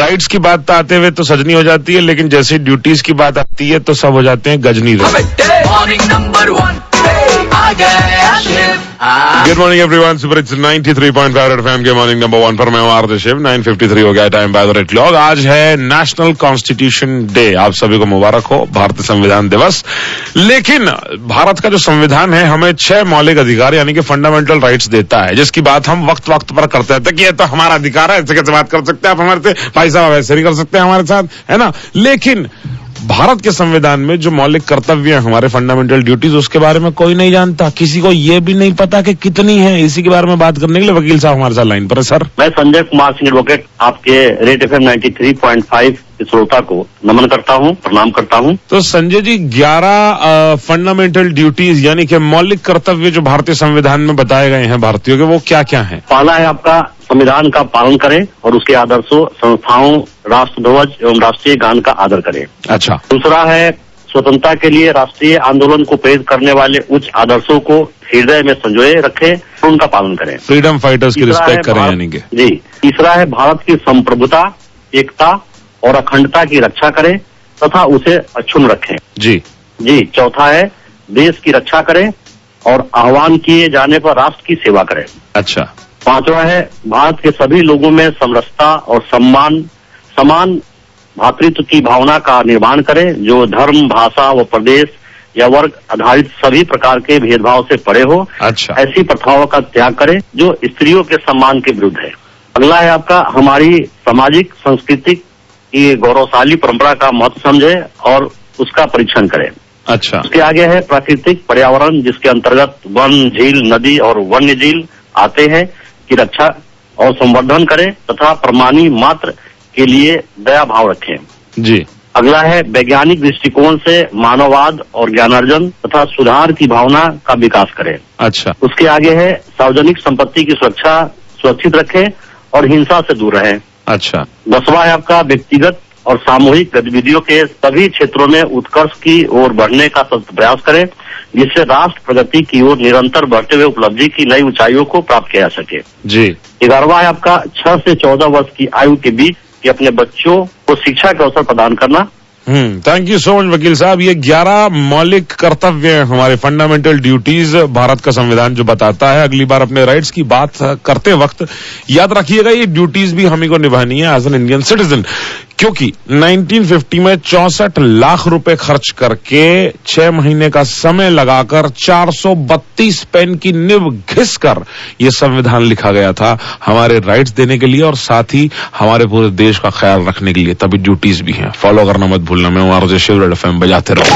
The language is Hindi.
राइट्स की बात आते हुए तो सजनी हो जाती है, लेकिन जैसे ड्यूटीज की बात आती है तो सब हो जाते हैं गजनी। मॉर्निंग नंबर 1 आ गया Shiv. Good morning everyone, super hits 93.5 FM के मॉर्निंग नंबर 1 पर मैं हूं आरजे शिव। 9:53 हो गया time by the red clock. आज है नेशनल कॉन्स्टिट्यूशन डे। आप सभी को मुबारक हो, भारतीय संविधान दिवस। लेकिन भारत का जो संविधान है हमें 6 मौलिक अधिकार यानी कि फंडामेंटल राइट्स देता है, जिसकी बात हम वक्त वक्त पर करते रहते हैं कि ये तो हमारा अधिकार है, ऐसे कैसे बात कर सकते हैं आप हमारे से, भाई साहब ऐसे नहीं कर सकते हमारे साथ, है ना। लेकिन भारत के संविधान में जो मौलिक कर्तव्य है, हमारे फंडामेंटल ड्यूटीज, उसके बारे में कोई नहीं जानता। किसी को ये भी नहीं पता कि कितनी है। इसी के बारे में बात करने के लिए वकील साहब हमारे साथ लाइन पर है। सर, मैं संजय कुमार सिंह एडवोकेट आपके रेड एफएम 93.5 के श्रोता को नमन करता हूं, प्रणाम करता हूं। तो संजय जी, 11 फंडामेंटल ड्यूटीज यानी कि मौलिक कर्तव्य जो भारतीय संविधान में बताए गए हैं भारतीयों के, वो क्या क्या हैं? पहला है आपका संविधान का पालन करें और उसके आदर्शों, संस्थाओं, राष्ट्रध्वज एवं राष्ट्रीय गान का आदर करें। अच्छा। दूसरा है स्वतंत्रता के लिए राष्ट्रीय आंदोलन को प्रेरित करने वाले उच्च आदर्शों को हृदय में संजोए रखें और उनका पालन करें। फ्रीडम फाइटर्स की रिस्पेक्ट करें यानी कि। जी। तीसरा है भारत की संप्रभुता, एकता और अखंडता की रक्षा करें तथा उसे अक्षुण्ण रखें। जी। चौथा है देश की रक्षा करें और आह्वान किए जाने पर राष्ट्र की सेवा करें। अच्छा। पांचवा है भारत के सभी लोगों में समरसता और समान भातृत्व की भावना का निर्माण करें, जो धर्म, भाषा व प्रदेश या वर्ग आधारित सभी प्रकार के भेदभाव से परे हो। अच्छा। ऐसी प्रथाओं का त्याग करें जो स्त्रियों के सम्मान के विरुद्ध है। अगला है आपका हमारी सामाजिक सांस्कृतिक की गौरवशाली परंपरा का महत्व समझे और उसका परीक्षण करें। अच्छा। उसके आगे है प्राकृतिक पर्यावरण, जिसके अंतर्गत वन, झील, नदी और वन्य जीव आते हैं, की रक्षा और संवर्धन करें तथा प्रमाणी मात्र के लिए दया भाव रखें। जी। अगला है वैज्ञानिक दृष्टिकोण से मानववाद और ज्ञानार्जन तथा सुधार की भावना का विकास करें। अच्छा। उसके आगे है सार्वजनिक संपत्ति की सुरक्षा सुरक्षित रखें और हिंसा से दूर रहें। अच्छा। 10वां है आपका व्यक्तिगत और सामूहिक गतिविधियों के सभी क्षेत्रों में उत्कर्ष की ओर बढ़ने का सतत प्रयास करें, जिससे राष्ट्र प्रगति की ओर निरंतर बढ़ते हुए उपलब्धि की नई ऊंचाइयों को प्राप्त किया जा सके। जी। 11वां है आपका 6 से 14 वर्ष की आयु के बीच के अपने बच्चों को शिक्षा के अवसर प्रदान करना। थैंक यू सो मच वकील साहब। ये 11 मौलिक कर्तव्य हैं, हमारे फंडामेंटल ड्यूटीज भारत का संविधान जो बताता है। अगली बार अपने राइट्स की बात करते वक्त याद रखिएगा ये ड्यूटीज भी हमें को निभानी है एज एन इंडियन सिटीजन, क्योंकि 1950 में 64 लाख रुपए खर्च करके 6 महीने का समय लगाकर 432 पेन की निब घिस कर ये संविधान लिखा गया था हमारे राइट्स देने के लिए और साथ ही हमारे पूरे देश का ख्याल रखने के लिए। तभी ड्यूटीज भी हैं। फॉलो करना मत भूलना। मैं आरजे शिव, रेड एफएम बजाते रहो।